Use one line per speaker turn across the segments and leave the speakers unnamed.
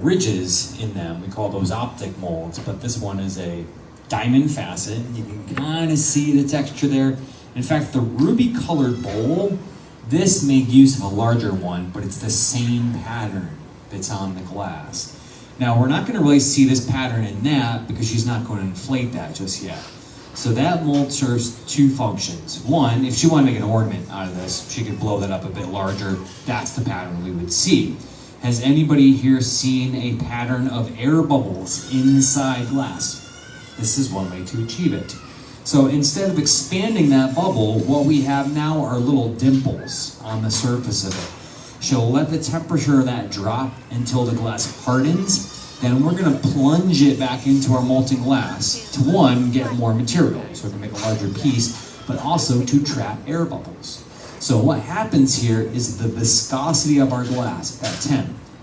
ridges in them. We call those optic molds, but this one is a diamond facet. You can kind of see the texture there. In fact, the ruby colored bowl, this made use of a larger one, but it's the same pattern that's on the glass. Now, we're not going to really see this pattern in that because she's not going to inflate that just yet. So that mold serves two functions. One, if she wanted to make an ornament out of this, she could blow that up a bit larger. That's the pattern we would see. Has anybody here seen a pattern of air bubbles inside glass? This is one way to achieve it. So instead of expanding that bubble, what we have now are little dimples on the surface of it. She'll let the temperature of that drop until the glass hardens. Then we're going to plunge it back into our molten glass to, one, get more material, so we can make a larger piece, but also to trap air bubbles. So what happens here is the viscosity of our glass at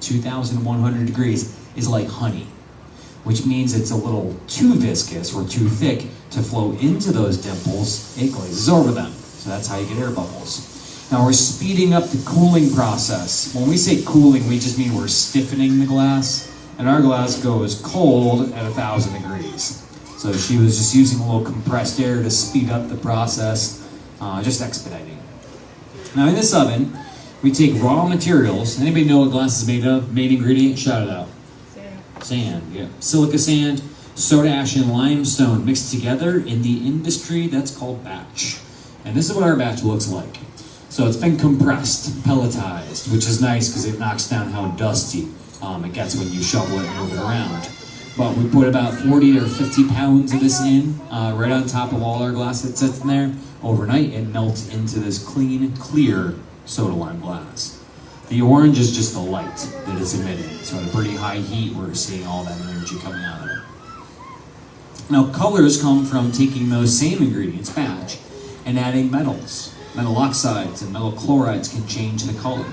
2,100 degrees, is like honey, which means it's a little too viscous or too thick to flow into those dimples. It glazes over them. So that's how you get air bubbles. Now we're speeding up the cooling process. When we say cooling, we just mean we're stiffening the glass. And our glass goes cold at 1,000 degrees. So she was just using a little compressed air to speed up the process, just expediting it. Now in this oven, we take raw materials. Anybody know what glass is made of? Main ingredient? Shout it out. Sand, yeah. Silica sand, soda ash, and limestone mixed together. In the industry, that's called batch. And this is what our batch looks like. So it's been compressed, pelletized, which is nice because it knocks down how dusty it gets when you shovel it and move it around. But we put about 40 or 50 pounds of this in, right on top of all our glass that sits in there. Overnight, it melts into this clean, clear soda lime glass. The orange is just the light that is emitted. So at a pretty high heat, we're seeing all that energy coming out of it. Now, colors come from taking those same ingredients, batch, and adding metals. Metal oxides and metal chlorides can change the color.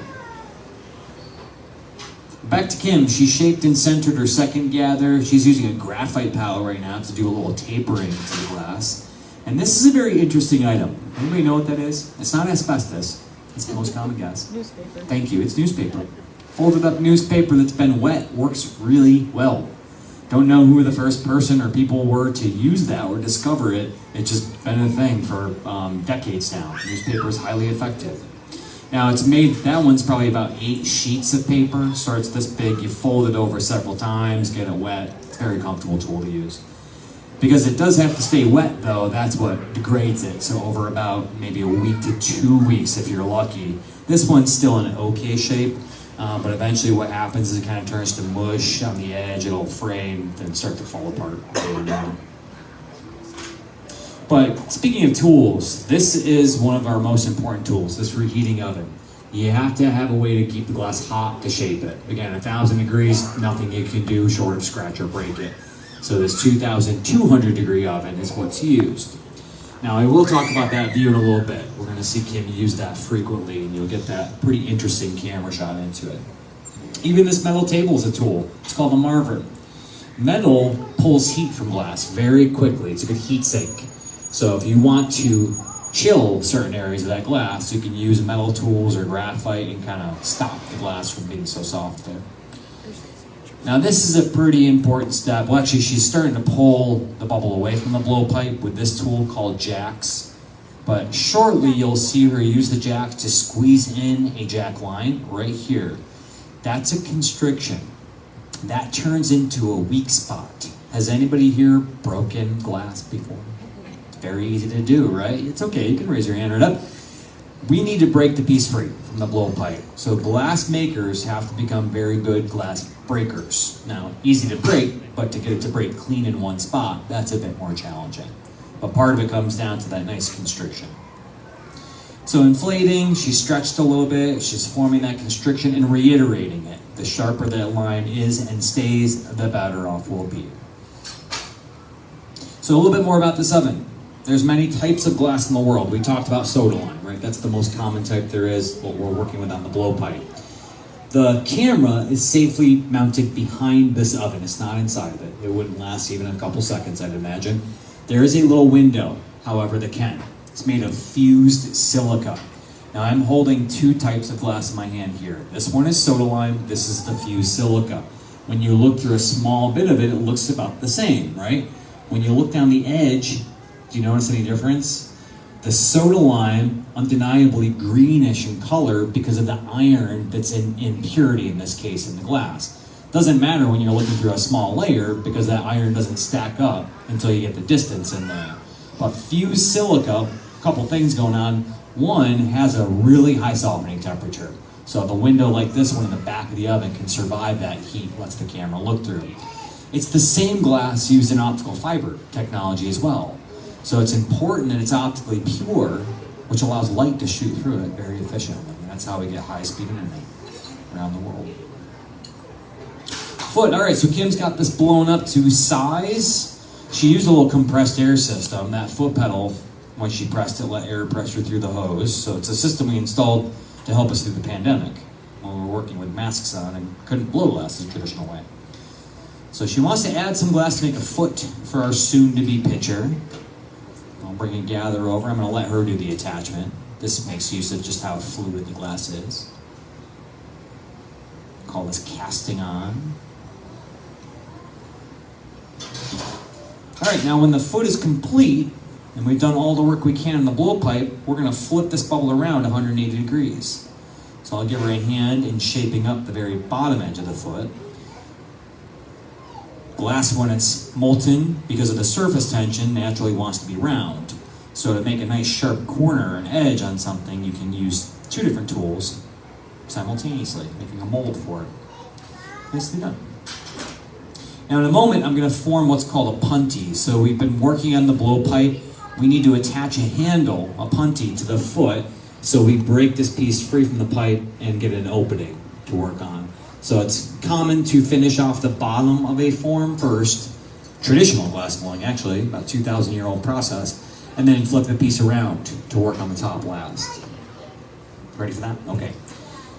Back to Kim, she shaped and centered her second gather. She's using a graphite palette right now to do a little tapering to the glass. And this is a very interesting item. Anybody know what that is? It's not asbestos. It's the most common guess.
Newspaper.
Thank you, it's newspaper. Folded up newspaper that's been wet works really well. Don't know who the first person or people were to use that or discover it. It's just been a thing for decades now. Newspaper is highly effective. Now it's made, that one's probably about 8 sheets of paper. Starts this big, you fold it over several times, get it wet. It's a very comfortable tool to use. Because it does have to stay wet though, that's what degrades it. So over about maybe a week to 2 weeks if you're lucky. This one's still in an okay shape, but eventually what happens is it kind of turns to mush on the edge, it'll frame, then start to fall apart later down. But speaking of tools, this is one of our most important tools, this reheating oven. You have to have a way to keep the glass hot to shape it. Again, 1,000 degrees, nothing you can do short of scratch or break it. So this 2,200 degree oven is what's used. Now I will talk about that view in a little bit. We're gonna see Kim use that frequently and you'll get that pretty interesting camera shot into it. Even this metal table is a tool. It's called a Marver. Metal pulls heat from glass very quickly. It's a good heat sink. So if you want to chill certain areas of that glass, you can use metal tools or graphite and kind of stop the glass from being so soft there. Now this is a pretty important step. Well, actually she's starting to pull the bubble away from the blowpipe with this tool called jacks. But shortly you'll see her use the jacks to squeeze in a jack line right here. That's a constriction. That turns into a weak spot. Has anybody here broken glass before? Very easy to do, right? It's okay, you can raise your hand right up. We need to break the piece free from the blowpipe. So glass makers have to become very good glass breakers. Now, easy to break, but to get it to break clean in one spot, that's a bit more challenging. But part of it comes down to that nice constriction. So inflating, she's stretched a little bit, she's forming that constriction and reiterating it. The sharper that line is and stays, the better off we'll be. So a little bit more about this oven. There's many types of glass in the world. We talked about soda lime, right? That's the most common type there is, what we're working with on the blowpipe. The camera is safely mounted behind this oven. It's not inside of it. It wouldn't last even a couple seconds, I'd imagine. There is a little window, however, that can. It's made of fused silica. Now I'm holding 2 types of glass in my hand here. This one is soda lime, this is the fused silica. When you look through a small bit of it, it looks about the same, right? When you look down the edge, do you notice any difference? The soda lime, undeniably greenish in color because of the iron that's in impurity, in this case, in the glass. Doesn't matter when you're looking through a small layer because that iron doesn't stack up until you get the distance in there. But fused silica, a couple things going on. One has a really high softening temperature. So the window like this one in the back of the oven can survive that heat, lets the camera look through. It's the same glass used in optical fiber technology as well. So it's important that it's optically pure, which allows light to shoot through it very efficiently. And that's how we get high-speed internet around the world. Foot, all right, so Kim's got this blown up to size. She used a little compressed air system. That foot pedal, when she pressed it, let air pressure through the hose. So it's a system we installed to help us through the pandemic when we were working with masks on and couldn't blow glass the traditional way. So she wants to add some glass to make a foot for our soon-to-be pitcher. I'll bring a gather over. I'm going to let her do the attachment. This makes use of just how fluid the glass is. Call this casting on. All right, now when the foot is complete, and we've done all the work we can in the blowpipe, we're going to flip this bubble around 180 degrees. So I'll give her a hand in shaping up the very bottom edge of the foot. Glass, when it's molten, because of the surface tension, naturally wants to be round. So to make a nice sharp corner and edge on something, you can use two different tools simultaneously, making a mold for it. Nicely done. Now in a moment, I'm going to form what's called a puntee. So we've been working on the blowpipe. We need to attach a handle, a puntee, to the foot, so we break this piece free from the pipe and get an opening to work on. So it's common to finish off the bottom of a form first, traditional glass blowing actually, about 2,000-year-old process, and then flip the piece around to work on the top last. Ready for that? Okay.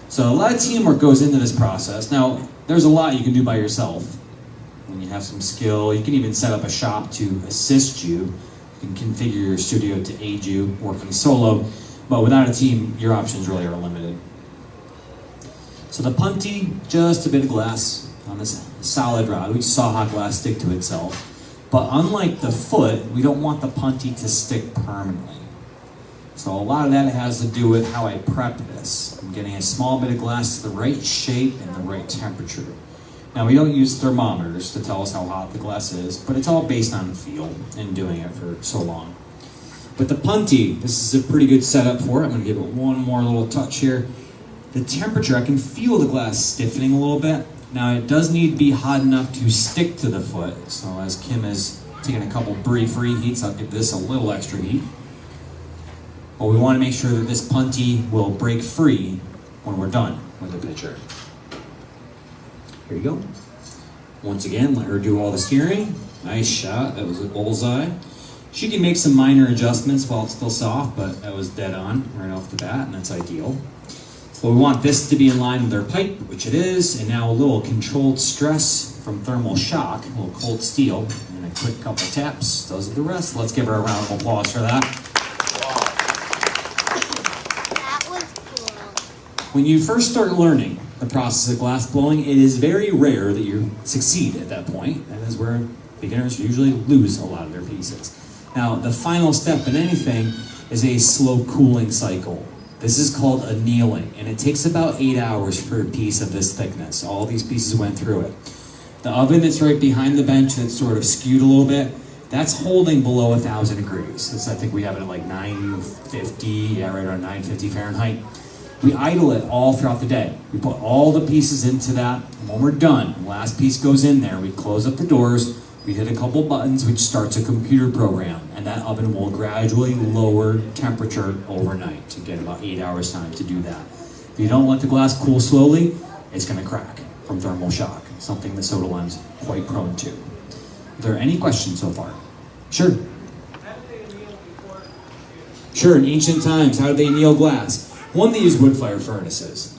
So a lot of teamwork goes into this process. Now, there's a lot you can do by yourself. When you have some skill, you can even set up a shop to assist you. You can configure your studio to aid you working solo, but without a team, your options really are limited. So the puntee, just a bit of glass on this solid rod. We saw hot glass stick to itself. But unlike the foot, we don't want the puntee to stick permanently. So a lot of that has to do with how I prep this. I'm getting a small bit of glass to the right shape and the right temperature. Now we don't use thermometers to tell us how hot the glass is, but it's all based on feel and doing it for so long. But the puntee, this is a pretty good setup for it. I'm going to give it one more little touch here. The temperature, I can feel the glass stiffening a little bit. Now it does need to be hot enough to stick to the foot. So as Kim is taking a couple brief reheats, I'll give this a little extra heat. But we want to make sure that this puntee will break free when we're done with the pitcher. Here you go. Once again, let her do all the steering. Nice shot, that was a bullseye. She can make some minor adjustments while it's still soft, but that was dead on right off the bat, and that's ideal. But we want this to be in line with our pipe, which it is, and now a little controlled stress from thermal shock, a little cold steel, and a quick couple taps does the rest. Let's give her a round of applause for that.
That was cool.
When you first start learning the process of glass blowing, it is very rare that you succeed at that point. That is where beginners usually lose a lot of their pieces. Now, the final step in anything is a slow cooling cycle. This is called annealing, and it takes about 8 hours for a piece of this thickness. All these pieces went through it. The oven that's right behind the bench that's sort of skewed a little bit, that's holding below 1,000 degrees. I think we have it at like 950, yeah, right around 950 Fahrenheit. We idle it all throughout the day. We put all the pieces into that, and when we're done, the last piece goes in there, we close up the doors, we hit a couple buttons, which starts a computer program, and that oven will gradually lower temperature overnight to get about 8 hours time to do that. If you don't let the glass cool slowly, it's going to crack from thermal shock, something the soda lime's quite prone to. Are there any questions so far? Sure.
How did they anneal before?
Sure, in ancient times, how did they anneal glass? One, they used wood fire furnaces.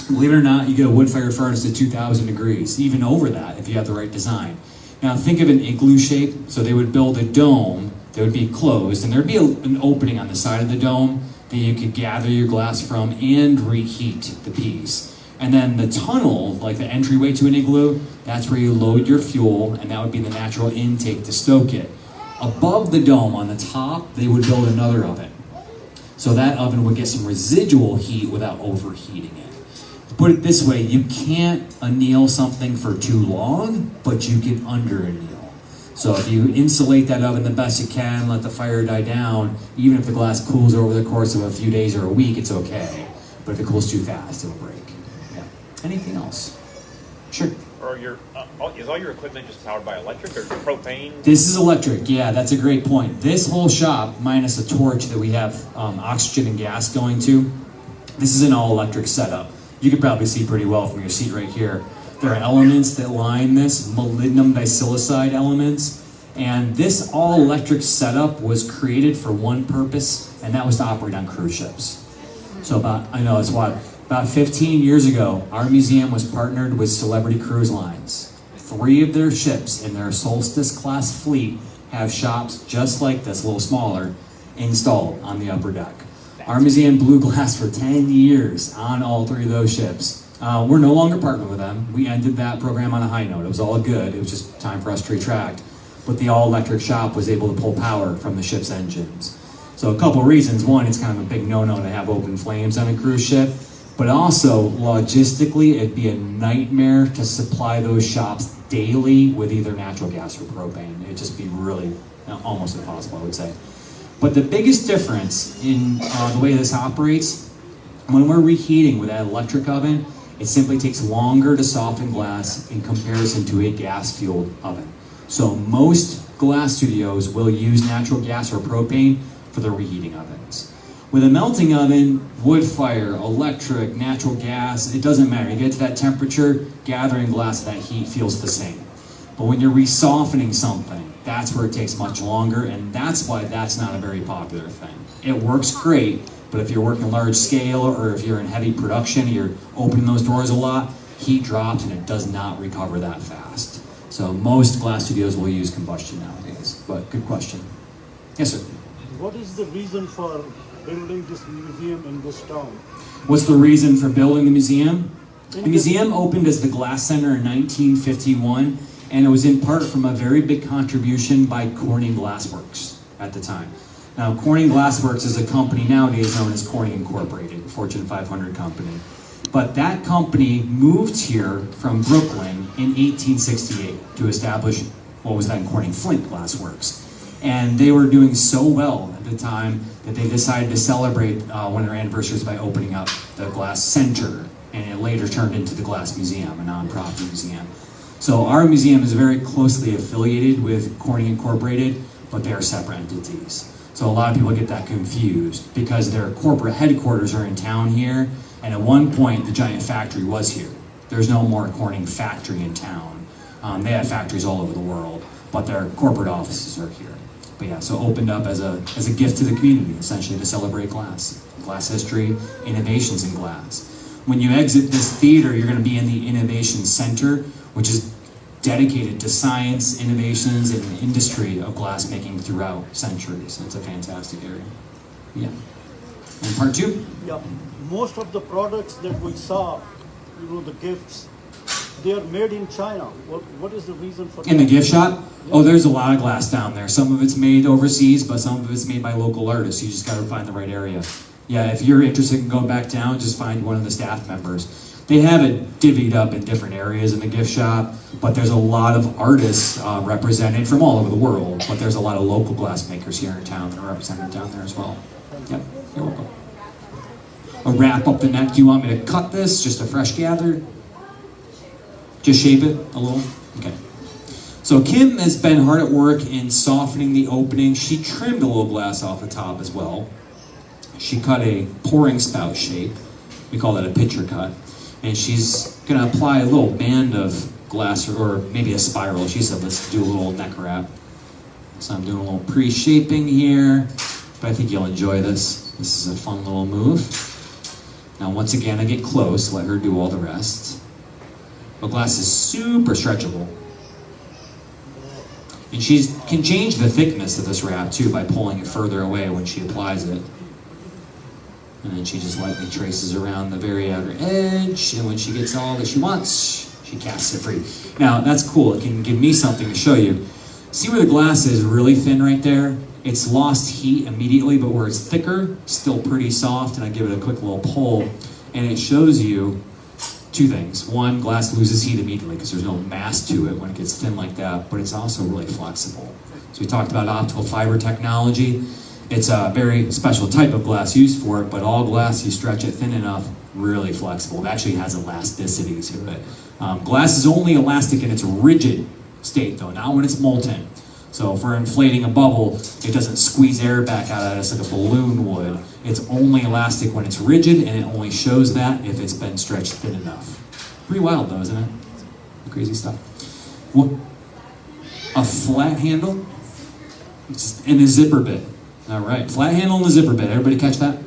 Believe it or not, you get a wood fire furnace at 2,000 degrees, even over that if you have the right design. Now think of an igloo shape, so they would build a dome that would be closed, and there'd be an opening on the side of the dome that you could gather your glass from and reheat the piece. And then the tunnel, like the entryway to an igloo, that's where you load your fuel, and that would be the natural intake to stoke it. Above the dome on the top, they would build another oven. So that oven would get some residual heat without overheating it. To put it this way, you can't anneal something for too long, but you can under anneal. So if you insulate that oven the best you can, let the fire die down, even if the glass cools over the course of a few days or a week, it's okay. But if it cools too fast, it'll break. Yeah. Anything else? Sure.
Or is all your equipment just powered by electric or propane?
This is electric, yeah, that's a great point. This whole shop, minus a torch that we have oxygen and gas going to, this is an all-electric setup. You can probably see pretty well from your seat right here. There are elements that line this, molybdenum disilicide elements, and this all-electric setup was created for one purpose, and that was to operate on cruise ships. So about 15 years ago, our museum was partnered with Celebrity Cruise Lines. 3 of their ships in their Solstice class fleet have shops just like this, a little smaller, installed on the upper deck. Our museum blew glass for 10 years on all 3 of those ships. We're no longer partnered with them. We ended that program on a high note. It was all good. It was just time for us to retract. But the all-electric shop was able to pull power from the ship's engines. So a couple reasons. One, it's kind of a big no-no to have open flames on a cruise ship. But also, logistically, it'd be a nightmare to supply those shops daily with either natural gas or propane. It'd just be really almost impossible, I would say. But the biggest difference in the way this operates, when we're reheating with that electric oven, it simply takes longer to soften glass in comparison to a gas-fueled oven. So most glass studios will use natural gas or propane for their reheating ovens. With a melting oven, wood fire, electric, natural gas, it doesn't matter. You get to that temperature, gathering glass of that heat feels the same. But when you're resoftening something, that's where it takes much longer, and that's why that's not a very popular thing. It works great, but if you're working large scale or if you're in heavy production, you're opening those doors a lot, heat drops and it does not recover that fast. So most glass studios will use combustion nowadays, but good question. Yes, sir.
What is the reason for building this museum in this town?
What's the reason for building the museum? The museum opened as the Glass Center in 1951, and it was in part from a very big contribution by Corning Glassworks at the time. Now, Corning Glassworks is a company nowadays known as Corning Incorporated, a Fortune 500 company. But that company moved here from Brooklyn in 1868 to establish what was then Corning Flint Glassworks. And they were doing so well at the time that they decided to celebrate one of their anniversaries by opening up the Glass Center, and it later turned into the Glass Museum, a nonprofit museum. So our museum is very closely affiliated with Corning Incorporated, but they are separate entities. So a lot of people get that confused because their corporate headquarters are in town here, and at one point the giant factory was here. There's no more Corning factory in town. They have factories all over the world, but their corporate offices are here. But yeah, so opened up as a gift to the community, essentially to celebrate glass history, innovations in glass. When you exit this theater, you're going to be in the Innovation Center, which is dedicated to science, innovations, and the industry of glass making throughout centuries. It's a fantastic area. Yeah. And part 2?
Yeah, most of the products that we saw, the gifts, they are made in China. What is the reason for that?
In the gift shop? Oh, there's a lot of glass down there. Some of it's made overseas, but some of it's made by local artists. You just got to find the right area. Yeah, if you're interested in going back down, just find one of the staff members. They have it divvied up in different areas in the gift shop, but there's a lot of artists represented from all over the world, but there's a lot of local glassmakers here in town that are represented down there as well. Yep, you're welcome. A wrap up the neck. Do you want me to cut this? Just a fresh gather? Just shape it a little? Okay. So Kim has been hard at work in softening the opening. She trimmed a little glass off the top as well. She cut a pouring spout shape. We call that a pitcher cut. And she's gonna apply a little band of glass or maybe a spiral. She said, let's do a little neck wrap. So I'm doing a little pre-shaping here, but I think you'll enjoy this. This is a fun little move. Now, once again, I get close, let her do all the rest. The glass is super stretchable. And she can change the thickness of this wrap too by pulling it further away when she applies it. And then she just lightly traces around the very outer edge, and when she gets all that she wants, she casts it free. Now, that's cool. It can give me something to show you. See where the glass is really thin right there? It's lost heat immediately, but where it's thicker, still pretty soft, and I give it a quick little pull, and it shows you two things. One, glass loses heat immediately because there's no mass to it when it gets thin like that, but it's also really flexible. So we talked about optical fiber technology. It's a very special type of glass used for it, but all glass, you stretch it thin enough, really flexible. It actually has elasticity to it. Glass is only elastic in its rigid state though, not when it's molten. So if we're inflating a bubble, it doesn't squeeze air back out at us like a balloon would. It's only elastic when it's rigid, and it only shows that if it's been stretched thin enough. Pretty wild though, isn't it? Crazy stuff. What? A flat handle and a zipper bit. All right, flat handle and a zipper bit. Everybody catch that?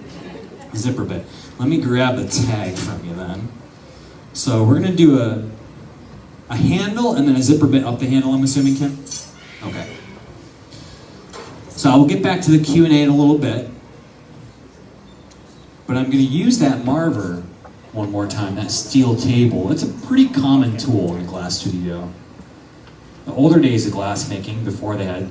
Zipper bit. Let me grab the tag from you then. So we're gonna do a handle and then a zipper bit up the handle, I'm assuming, Kim? Okay. So I will get back to the Q&A in a little bit, but I'm gonna use that Marver one more time, that steel table. It's a pretty common tool in a glass studio. The older days of glass making, before they had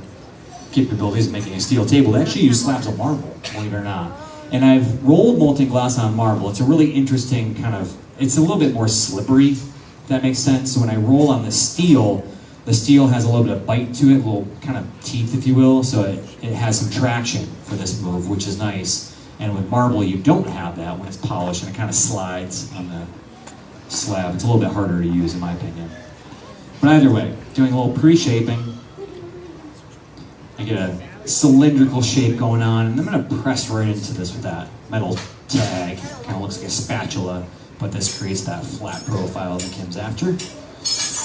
capabilities of making a steel table, they actually used slabs of marble, believe it or not. And I've rolled molten glass on marble. It's a really interesting kind of, it's a little bit more slippery, if that makes sense. So when I roll on the steel has a little bit of bite to it, a little kind of teeth, if you will, so it has some traction for this move, which is nice. And with marble, you don't have that when it's polished, and it kind of slides on the slab. It's a little bit harder to use, in my opinion. But either way, doing a little pre-shaping, I get a cylindrical shape going on, and I'm gonna press right into this with that metal tag. Kind of looks like a spatula, but this creates that flat profile that Kim's after.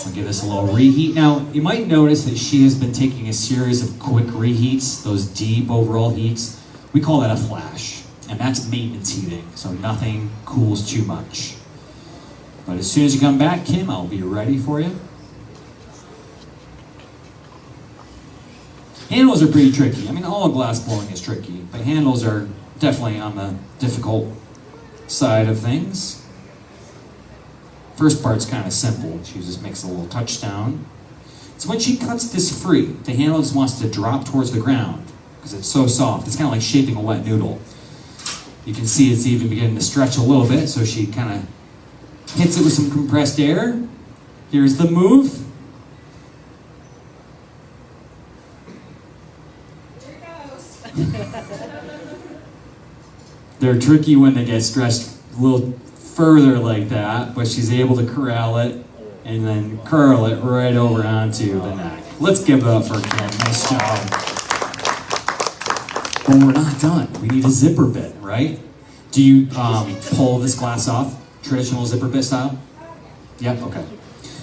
I'll give this a little reheat. Now, you might notice that she has been taking a series of quick reheats, those deep overall heats. We call that a flash, and that's maintenance heating, so nothing cools too much. But as soon as you come back, Kim, I'll be ready for you. Handles are pretty tricky. I mean, all glass blowing is tricky, but handles are definitely on the difficult side of things. First part's kind of simple. She just makes a little touchdown. So when she cuts this free, the handle just wants to drop towards the ground because it's so soft. It's kind of like shaping a wet noodle. You can see it's even beginning to stretch a little bit, so she kind of hits it with some compressed air. Here's the move. They're tricky when they get stretched a little further like that, but she's able to corral it and then curl it right over onto the neck. Let's give it up for Kim. Nice job. But we're not done. We need a zipper bit, right? Do you pull this glass off, traditional zipper bit style? Yep, okay.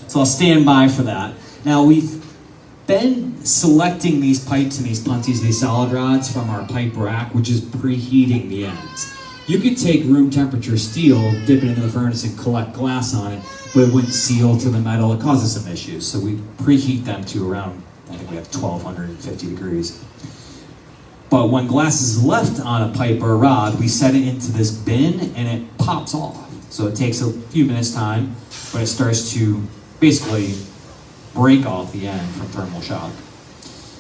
So I'll stand by for that. Now we've been selecting these pipes and these punties, these solid rods from our pipe rack, which is preheating the ends. You could take room temperature steel, dip it into the furnace and collect glass on it, but it wouldn't seal to the metal. It causes some issues. So we preheat them to around, I think we have 1250 degrees. But when glass is left on a pipe or a rod, we set it into this bin and it pops off. So it takes a few minutes time, but it starts to basically break off the end from thermal shock.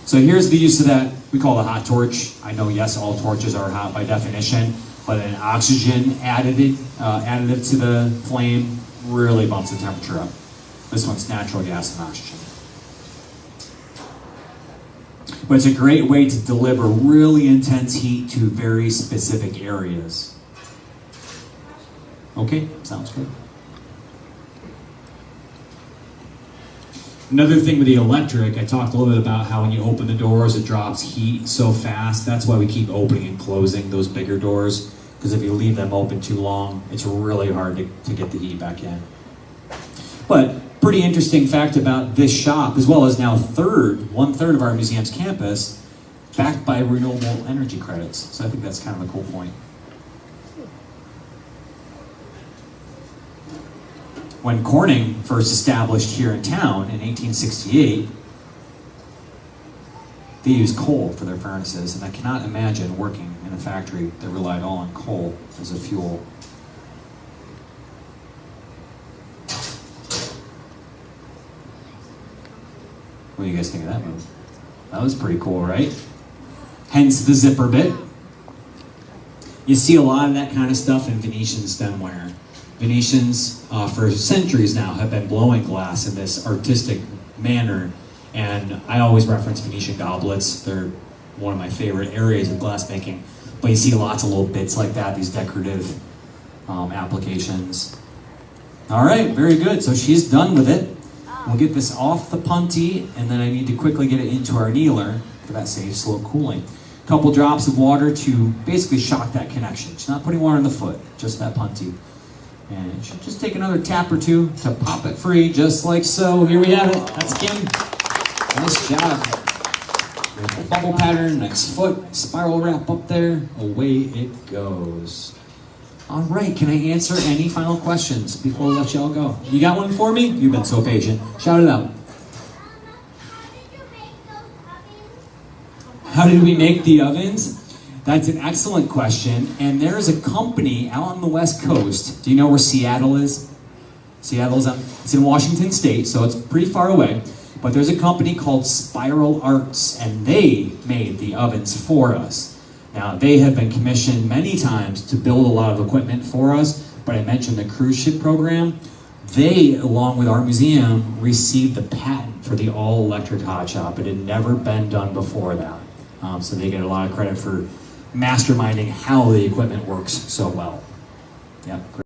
So here's the use of that, we call it a hot torch. I know, yes, all torches are hot by definition, but an oxygen additive to the flame really bumps the temperature up. This one's natural gas and oxygen. But it's a great way to deliver really intense heat to very specific areas. Okay, sounds good. Another thing with the electric, I talked a little bit about how when you open the doors, it drops heat so fast. That's why we keep opening and closing those bigger doors, because if you leave them open too long, it's really hard to get the heat back in. But pretty interesting fact about this shop, as well as now one third of our museum's campus, backed by renewable energy credits. So I think that's kind of a cool point. When Corning first established here in town in 1868, they used coal for their furnaces, and I cannot imagine working in the factory that relied all on coal as a fuel. What do you guys think of that move? That was pretty cool, right? Hence the zipper bit. You see a lot of that kind of stuff in Venetian stemware. Venetians, for centuries now, have been blowing glass in this artistic manner. And I always reference Venetian goblets. They're one of my favorite areas of glassmaking. But you see lots of little bits like that, these decorative applications. All right, very good. So she's done with it. We'll get this off the punty, and then I need to quickly get it into our annealer for that safe, slow cooling. A couple drops of water to basically shock that connection. She's not putting water in the foot, just that punty. And it should just take another tap or two to pop it free, just like so. Here we have it. That's Kim. Nice job. Little bubble pattern, next foot, spiral wrap up there. Away it goes. All right, can I answer any final questions before we let y'all go? You got one for me? You've been so patient. Shout it out. How did we make the ovens? That's an excellent question. And there's a company out on the West Coast. Do you know where Seattle is? It's in Washington State, so it's pretty far away. But there's a company called Spiral Arts, and they made the ovens for us. Now, they have been commissioned many times to build a lot of equipment for us, but I mentioned the cruise ship program. They, along with our museum, received the patent for the all-electric hot shop. It had never been done before that. So they get a lot of credit for masterminding how the equipment works so well. Yeah, great.